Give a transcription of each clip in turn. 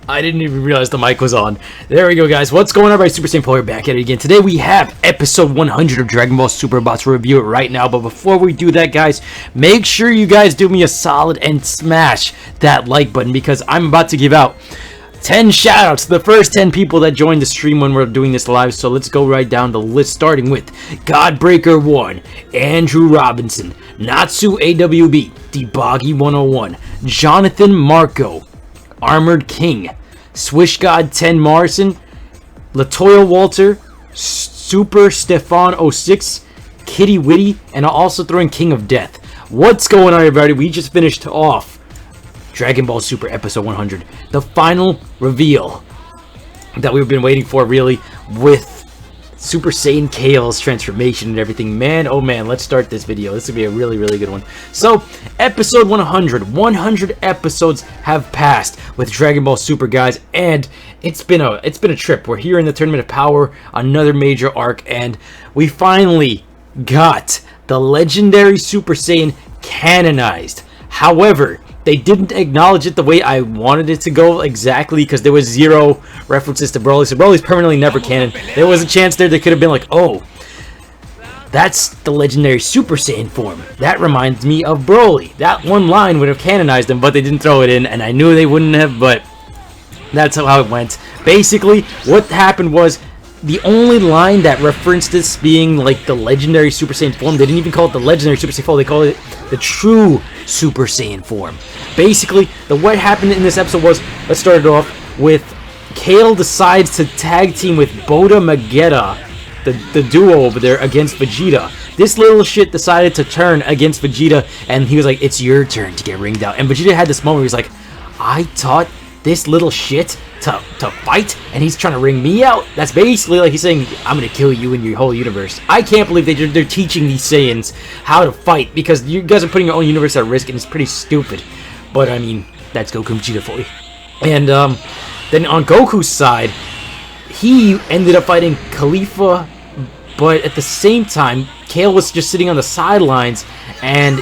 I didn't even realize the mic was on. There we go, guys. What's going on, everybody? Super Saiyan Paul here, back at it again. Today we have episode 100 of Dragon Ball Super, about to review it right now. But before we do that, guys, make sure you guys do me a solid and smash that like button, because I'm about to give out 10 shoutouts to the first 10 people that joined the stream when we're doing this live. So let's go right down the list, starting with Godbreaker1, Andrew Robinson, Natsu AWB, Deboggy 101, Jonathan Marco, Armored King, Swish God 10 Morrison, Latoya Walter, Super Stefan 06, Kitty Witty, and I'll also throw in King of Death. What's going on, everybody? We just finished off Dragon Ball Super episode 100, the final reveal that we've been waiting for, really, with Super Saiyan Kale's transformation and everything. Man, oh man, let's start this video. This will be a really, really good one. So, episode 100 episodes have passed with Dragon Ball Super, guys, and it's been a trip. We're here in the Tournament of Power, another major arc, and we finally got the legendary Super Saiyan canonized. However, they didn't acknowledge it the way I wanted it to go exactly, because there was zero references to Broly. So Broly's permanently never canon. There was a chance there they could have been like, oh, that's the legendary Super Saiyan form. That reminds me of Broly. That one line would have canonized him, but they didn't throw it in, and I knew they wouldn't have, but that's how it went. Basically, what happened was, the only line that referenced this being like the legendary Super Saiyan form, they didn't even call it the legendary Super Saiyan form, they called it the true Super Saiyan form. Basically, what happened in this episode was, let's start it off with Kale decides to tag team with Boda Magetta, the duo over there, against Vegeta. This little shit decided to turn against Vegeta, and he was like, it's your turn to get ringed out. And Vegeta had this moment where he's like, I taught this little shit to fight, and he's trying to ring me out. That's basically like he's saying, I'm gonna kill you and your whole universe. I can't believe they're teaching these Saiyans how to fight, because you guys are putting your own universe at risk, and it's pretty stupid. But I mean, that's Goku and Vegeta for you. And then on Goku's side, he ended up fighting Khalifa, but at the same time, Kale was just sitting on the sidelines, and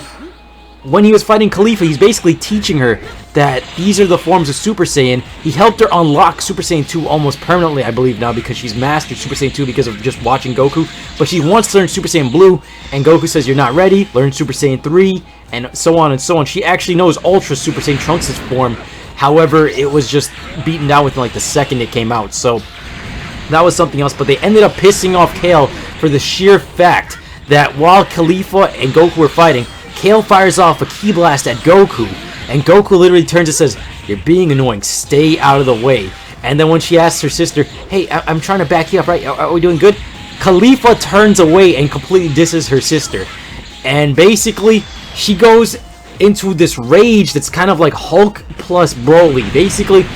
when he was fighting Khalifa, he's basically teaching her that these are the forms of Super Saiyan. He helped her unlock Super Saiyan 2 almost permanently, I believe now, because she's mastered Super Saiyan 2 because of just watching Goku. But she wants to learn Super Saiyan Blue, and Goku says, you're not ready, learn Super Saiyan 3, and so on and so on. She actually knows Ultra Super Saiyan Trunks' form. However, it was just beaten down within like the second it came out. So that was something else. But they ended up pissing off Kale for the sheer fact that while Khalifa and Goku were fighting, Kale fires off a Ki Blast at Goku, and Goku literally turns and says, you're being annoying, stay out of the way. And then when she asks her sister, hey, I'm trying to back you up, right? Are we doing good? Khalifa turns away and completely disses her sister. And basically, she goes into this rage that's kind of like Hulk plus Broly. Basically,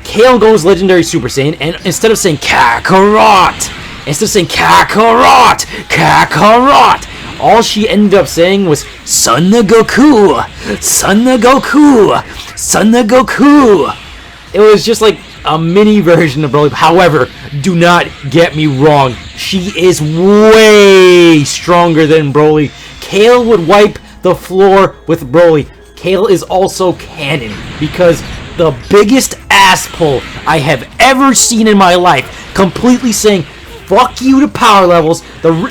Kale goes legendary Super Saiyan, and instead of saying Kakarot, Kakarot, all she ended up saying was, Son of Goku! Son of Goku! Son of Goku! It was just like a mini version of Broly. However, do not get me wrong, she is way stronger than Broly. Kale would wipe the floor with Broly. Kale is also canon, because the biggest ass pull I have ever seen in my life, completely saying, fuck you to power levels.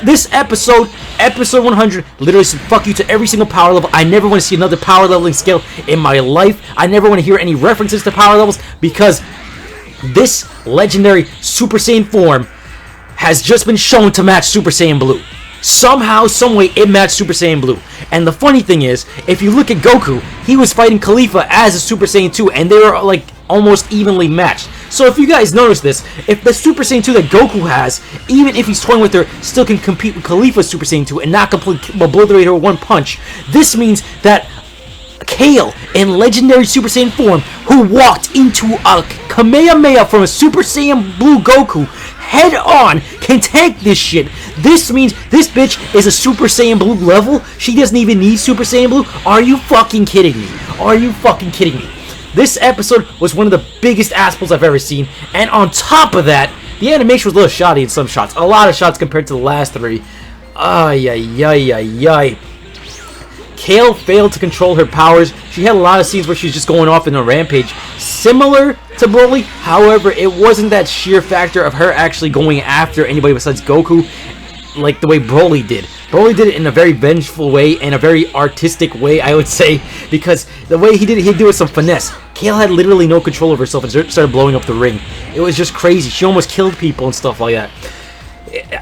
This episode 100, literally said fuck you to every single power level. I never want to see another power leveling scale in my life. I never want to hear any references to power levels, because this legendary Super Saiyan form has just been shown to match Super Saiyan Blue. Somehow, someway, it matched Super Saiyan Blue. And the funny thing is, if you look at Goku, he was fighting Khalifa as a Super Saiyan 2, and they were like almost evenly matched. So if you guys notice this, if the Super Saiyan 2 that Goku has, even if he's toying with her, still can compete with Khalifa's Super Saiyan 2 and not completely obliterate her with one punch, this means that Kale, in legendary Super Saiyan form, who walked into a Kamehameha from a Super Saiyan Blue Goku head on, can tank this shit. This means this bitch is a Super Saiyan Blue level. She doesn't even need Super Saiyan Blue. Are you fucking kidding me? Are you fucking kidding me? This episode was one of the biggest ass pulls I've ever seen, and on top of that, the animation was a little shoddy in some shots. A lot of shots compared to the last three. Ay, ay, ay, ay, ay. Kale failed to control her powers. She had a lot of scenes where she's just going off in a rampage, similar to Broly. However, it wasn't that sheer factor of her actually going after anybody besides Goku, like the way Broly did. Broly did it in a very vengeful way and a very artistic way, I would say, because the way he did it, he'd do it with some finesse. Kale had literally no control of herself and started blowing up the ring. It was just crazy. She almost killed people and stuff like that.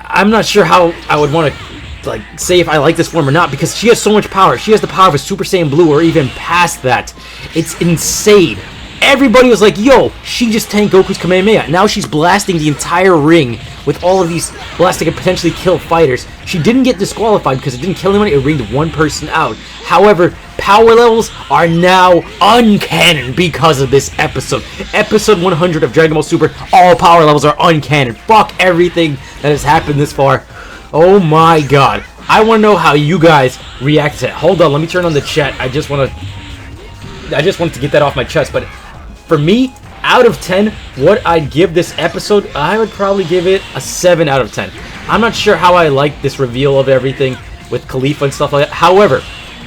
I'm not sure how I would want to say if I like this form or not, because she has so much power. She has the power of a Super Saiyan Blue or even past that. It's insane. Everybody was like, yo, she just tanked Goku's Kamehameha. Now she's blasting the entire ring with all of these blasts that could potentially kill fighters. She didn't get disqualified because it didn't kill anyone. It ringed one person out. However, power levels are now uncanon because of this episode. Episode 100 of Dragon Ball Super, all power levels are uncanon. Fuck everything that has happened this far. Oh my god. I want to know how you guys react to it. Hold on, let me turn on the chat. I just wanted to get that off my chest, but for me, out of 10, what I'd give this episode, I would probably give it a 7 out of 10. I'm not sure how I like this reveal of everything with Khalifa and stuff like that. However,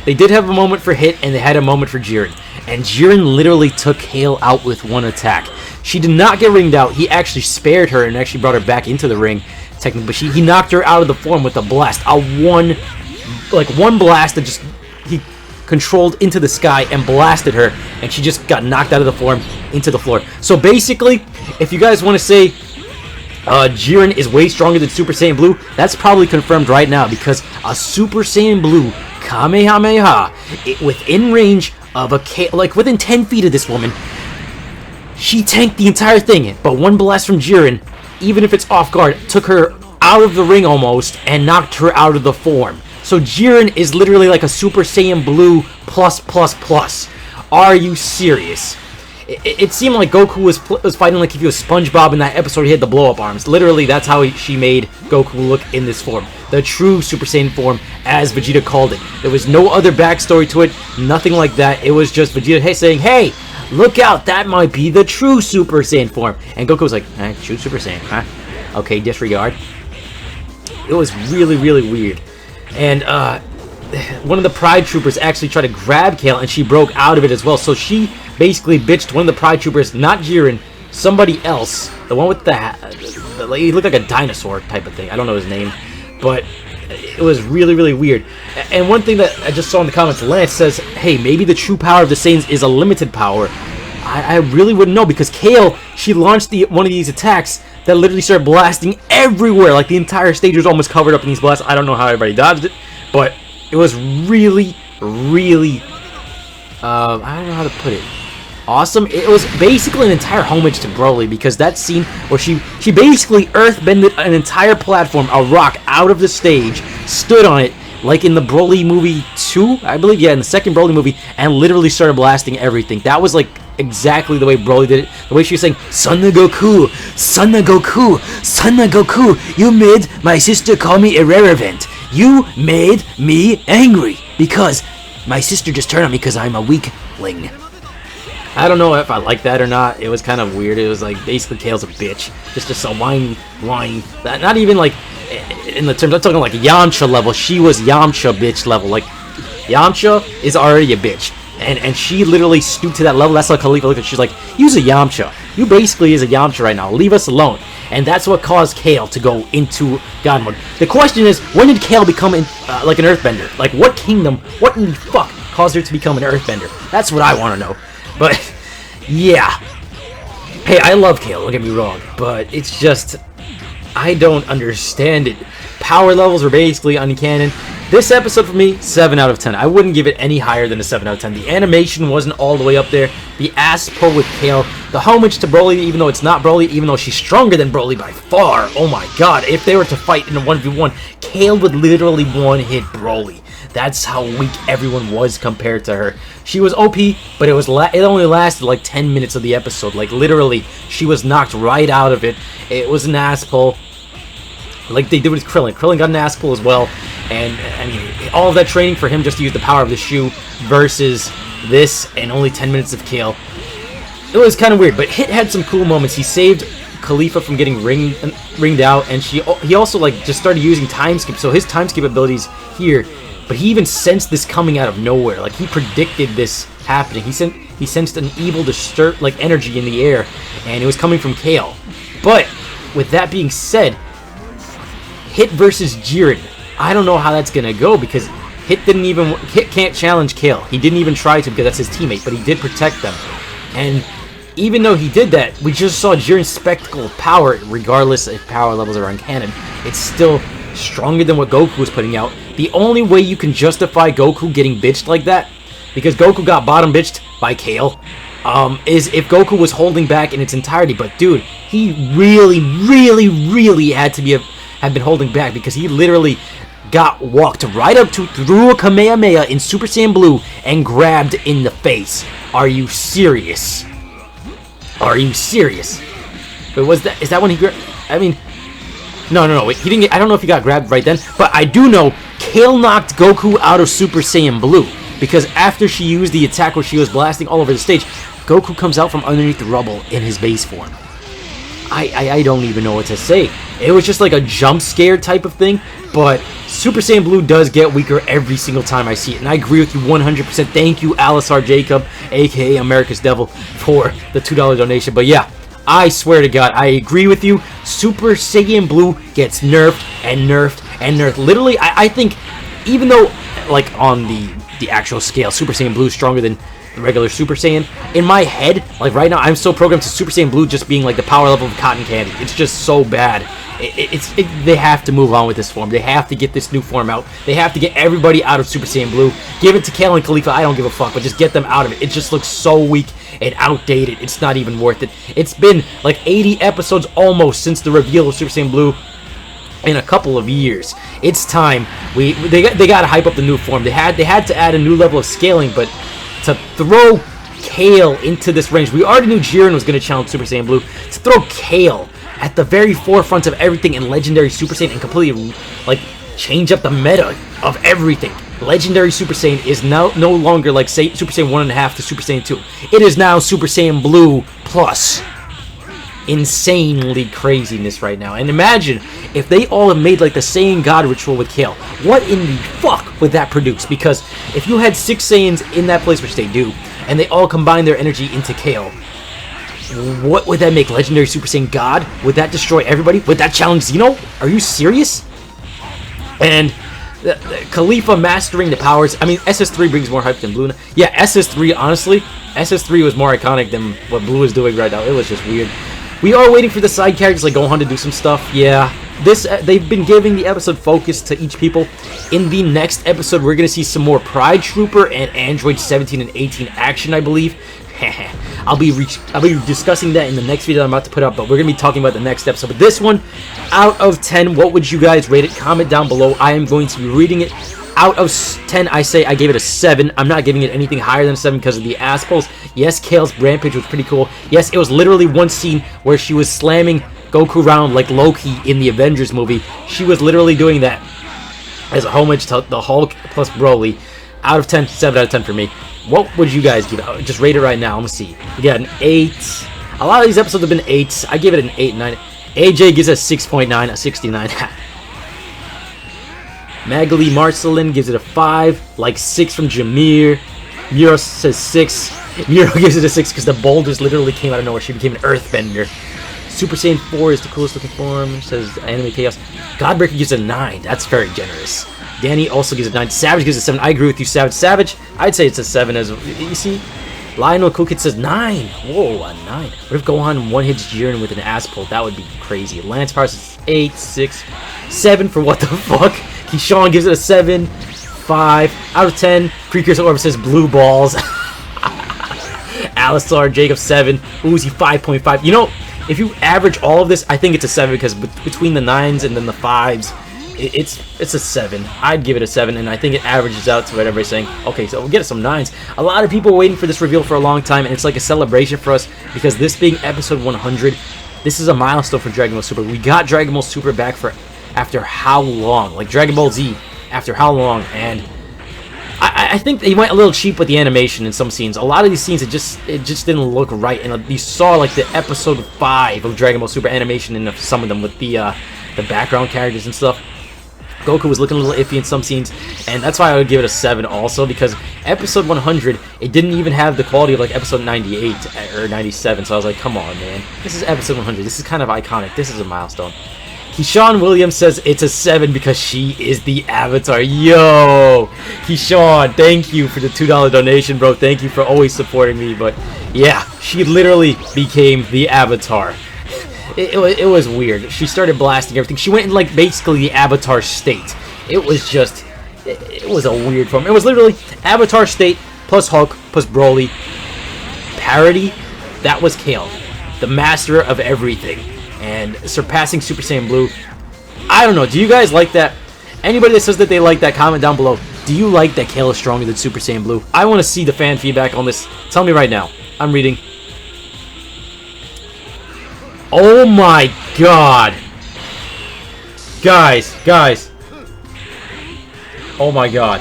they did have a moment for Hit, and they had a moment for Jiren. And Jiren literally took Kale out with one attack. She did not get ringed out. He actually spared her and actually brought her back into the ring, technically. But he knocked her out of the form with a blast. One blast that just... he controlled into the sky and blasted her, and she just got knocked out of the form into the floor. So basically, if you guys want to say Jiren is way stronger than Super Saiyan Blue, that's probably confirmed right now, because a Super Saiyan Blue Kamehameha, within range of within 10 feet of this woman, she tanked the entire thing. But one blast from Jiren, even if it's off guard, took her out of the ring almost and knocked her out of the form. So Jiren is literally like a Super Saiyan Blue plus. Are you serious? It seemed like Goku was fighting like if he was SpongeBob in that episode. He had the blow-up arms. Literally, that's how she made Goku look in this form. The true Super Saiyan form, as Vegeta called it. There was no other backstory to it, nothing like that. It was just Vegeta saying, hey, look out, that might be the true Super Saiyan form. And Goku was like, true Super Saiyan, huh? Okay, disregard. It was really, really weird. And one of the Pride Troopers actually tried to grab Kale, and she broke out of it as well. So she basically bitched one of the Pride Troopers, not Jiren, somebody else. The one with he looked like a dinosaur type of thing. I don't know his name. But it was really, really weird. And one thing that I just saw in the comments, Lance says, hey, maybe the true power of the Saiyans is a limited power. I really wouldn't know, because Kale, she launched one of these attacks that literally started blasting everywhere. Like, the entire stage was almost covered up in these blasts. I don't know how everybody dodged it, but it was really, really, I don't know how to put it, awesome. It was basically an entire homage to Broly, because that scene where she basically earthbended an entire platform, a rock, out of the stage, stood on it, like in the Broly movie 2, I believe, yeah, in the second Broly movie, and literally started blasting everything. That was like exactly the way Broly did it. The way she was saying, Son of Goku, Son of Goku, Son of Goku, you made my sister call me irrelevant. You made me angry because my sister just turned on me because I'm a weakling. I don't know if I like that or not. It was kind of weird. It was like basically Kale's a bitch. Just a whiny. Not even like in the terms, I'm talking like Yamcha level. She was Yamcha bitch level. Like Yamcha is already a bitch. And she literally stooped to that level. That's how Khalifa looked at it. She's like, you's a Yamcha. You basically is a Yamcha right now. Leave us alone. And that's what caused Kale to go into God mode. The question is, when did Kale become like an earthbender? Like, what kingdom, what in the fuck caused her to become an earthbender? That's what I want to know. But, yeah. Hey, I love Kale, don't get me wrong. But it's just, I don't understand it. Power levels are basically uncanon. This episode for me, 7 out of 10. I wouldn't give it any higher than a 7 out of 10. The animation wasn't all the way up there. The ass pull with Kale. The homage to Broly, even though it's not Broly, even though she's stronger than Broly by far. Oh my god, if they were to fight in a 1v1, Kale would literally one-hit Broly. That's how weak everyone was compared to her. She was OP, but it only lasted like 10 minutes of the episode. Like, literally, she was knocked right out of it. It was an ass pull. Like they did with Krillin. Krillin got an ass pull as well. And, I mean, all of that training for him just to use the power of the shoe versus this and only 10 minutes of Kale. It was kind of weird, but Hit had some cool moments. He saved Khalifa from getting ringed out, and he also, like, just started using time skip. So his time skip abilities here but he even sensed this coming out of nowhere. Like, he predicted this happening. He sensed an evil energy in the air, and it was coming from Kale. But with that being said, Hit versus Jiren, I don't know how that's gonna go, because Hit can't challenge Kale. He didn't even try to, because that's his teammate, but he did protect them. And even though he did that, we just saw Jiren's spectacle of power. Regardless if power levels are uncanon, it's still stronger than what Goku was putting out. The only way you can justify Goku getting bitched like that, because Goku got bottom bitched by Kale, is if Goku was holding back in its entirety. But dude, he really had to have been holding back, because he literally got walked right up to, threw a Kamehameha in Super Saiyan Blue, and grabbed in the face. Are you serious? Are you serious? But is that when he grabbed? I mean, no, wait, he didn't get, I don't know if he got grabbed right then, but I do know Kale knocked Goku out of Super Saiyan Blue, because after she used the attack where she was blasting all over the stage, Goku comes out from underneath the rubble in his base form. I don't even know what to say. It was just like a jump scare type of thing, but Super Saiyan Blue does get weaker every single time I see it, and I agree with you 100%. Thank you, Alisar Jacob, aka America's Devil, for the $2 donation. But yeah, I swear to God, I agree with you. Super Saiyan Blue gets nerfed and nerfed and nerfed. Literally, I think, even though, like, on the actual scale, Super Saiyan Blue is stronger than the regular Super Saiyan, in my head, like right now, I'm so programmed to Super Saiyan Blue just being like the power level of cotton candy. It's just so bad. They have to move on with this form. They have to get this new form out. They have to get everybody out of Super Saiyan Blue. Give it to Kale and Khalifa, I don't give a fuck, but just get them out of it. It just looks so weak and outdated. It's not even worth it. It's been like 80 episodes almost since the reveal of Super Saiyan Blue in a couple of years. It's time. They got to hype up the new form. They had to add a new level of scaling, but to throw Kale into this range, we already knew Jiren was going to challenge Super Saiyan Blue. To throw Kale at the very forefront of everything in Legendary Super Saiyan and completely, like, change up the meta of everything. Legendary Super Saiyan is now no longer like Super Saiyan 1.5 to Super Saiyan 2. It is now Super Saiyan Blue plus. Insanely craziness right now. And imagine if they all have made like the Saiyan God ritual with Kale. What in the fuck would that produce? Because if you had 6 Saiyans in that place, which they do, and they all combine their energy into Kale, what would that make? Legendary Super Saiyan God? Would that destroy everybody? Would that challenge Xeno? Are you serious? And the Khalifa mastering the powers. I mean, SS3 brings more hype than Blue. Yeah, SS3, honestly, SS3 was more iconic than what Blue is doing right now. It was just weird. We are waiting for the side characters like Gohan to do some stuff. Yeah, they've been giving the episode focus to each people. In the next episode, we're going to see some more Pride Trooper and Android 17 and 18 action, I believe. I'll be discussing that in the next video I'm about to put up, but we're going to be talking about the next episode. But this one, out of 10, what would you guys rate it? Comment down below. I am going to be reading it. Out of 10, I say I gave it a 7. I'm not giving it anything higher than a 7 because of the ass pulls. Yes, Kale's rampage was pretty cool. Yes, it was literally one scene where she was slamming Goku around like Loki in the Avengers movie. She was literally doing that as a homage to the Hulk plus Broly. Out of 10, 7 out of 10 for me. What would you guys give it? Just rate it right now. I'm going to see. We got an 8. A lot of these episodes have been 8s. I give it an 8, 9. AJ gives it a 6.9, a 69. Magali Marcelin gives it a 5, like 6 from Jameer. Muro says 6. Muro gives it a 6 because the boulders literally came out of nowhere. She became an earthbender. Super Saiyan 4 is the coolest looking form, says Anime Chaos. Godbreaker gives it a 9. That's very generous. Danny also gives it a 9. Savage gives it a 7. I agree with you, Savage. Savage, I'd say it's a 7 as well. You see? Lionel Cool Kid says 9. Whoa, a 9. What if Gohan one-hits Jiren with an ass pull? That would be crazy. Lance Power says 8, 6, 7 for what the fuck? Keyshawn gives it a 7, 5 out of 10. Precursor Orb says blue balls. Alistar Jacob 7. Uzi 5.5. You know, if you average all of this, I think it's a 7 because between the 9s and then the 5s, it's a 7. I'd give it a 7, and I think it averages out to what everybody's saying. Okay, so we'll get some 9s. A lot of people were waiting for this reveal for a long time, and it's like a celebration for us because this being episode 100, this is a milestone for Dragon Ball Super. We got Dragon Ball Super back for after how long? Like Dragon Ball Z after how long? And I think they went a little cheap with the animation in some scenes. A lot of these scenes, it just didn't look right. And you saw like the episode 5 of Dragon Ball Super animation in some of them with the background characters and stuff. Goku was looking a little iffy in some scenes, and that's why I would give it a 7 also, because episode 100, it didn't even have the quality of like episode 98 or 97, so I was like, come on, man. This is episode 100. This is kind of iconic. This is a milestone. Keyshawn Williams says it's a 7 because she is the Avatar. Yo! Keyshawn, thank you for the $2 donation, bro. Thank you for always supporting me, but yeah, she literally became the Avatar. It was weird. She started blasting everything. She went in like basically the Avatar state. It was just, it was a weird form. It was literally Avatar state plus Hulk plus Broly. Parody, that was Kale, the master of everything. And surpassing Super Saiyan Blue. I don't know, do you guys like that? Anybody that says that they like that, comment down below. Do you like that Kale is stronger than Super Saiyan Blue? I want to see the fan feedback on this. Tell me right now. I'm reading. Oh my god. Guys. Oh my god.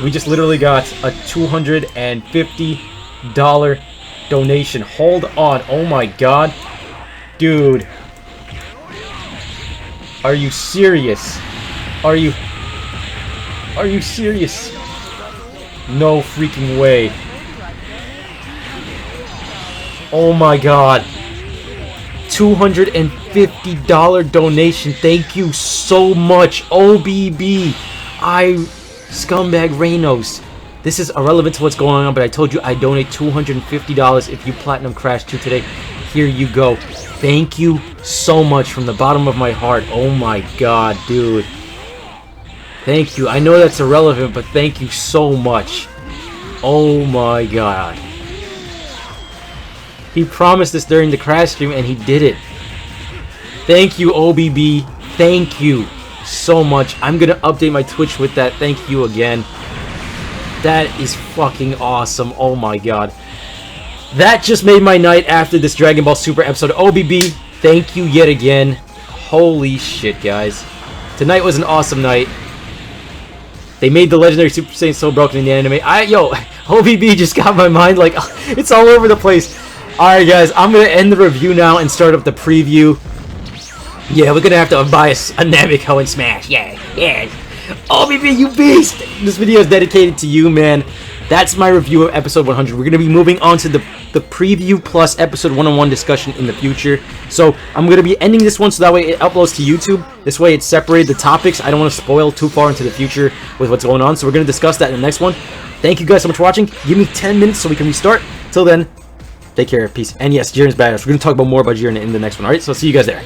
We just literally got a $250 donation. Hold on. Oh my god. Dude. Are you serious? Are you serious? No freaking way. Oh my god. $250 donation. Thank you so much, OBB. Scumbag Reynos. This is irrelevant to what's going on, but I told you I donate $250 if you Platinum Crash 2 today. Here you go. Thank you so much from the bottom of my heart. Oh my god, dude. Thank you. I know that's irrelevant, but thank you so much. Oh my god. He promised this during the Crash stream, and he did it. Thank you, OBB. Thank you so much. I'm going to update my Twitch with that. Thank you again. That is fucking awesome. Oh my god. That just made my night after this Dragon Ball Super episode. OBB, thank you yet again. Holy shit, guys. Tonight was an awesome night. They made the legendary Super Saiyan so broken in the anime. Yo, OBB just got my mind like, it's all over the place. Alright guys, I'm going to end the review now and start up the preview. Yeah, we're going to have to buy a Nameco and Smash. Yeah. OBB, you beast! This video is dedicated to you, man. That's my review of episode 100. We're going to be moving on to the preview plus episode 101 discussion in the future. So I'm going to be ending this one so that way it uploads to YouTube. This way it's separated the topics. I don't want to spoil too far into the future with what's going on. So we're going to discuss that in the next one. Thank you guys so much for watching. Give me 10 minutes so we can restart. Till then, take care. Peace. And yes, Jiren's badass. We're going to talk about more about Jiren in the next one. Alright, so see you guys there.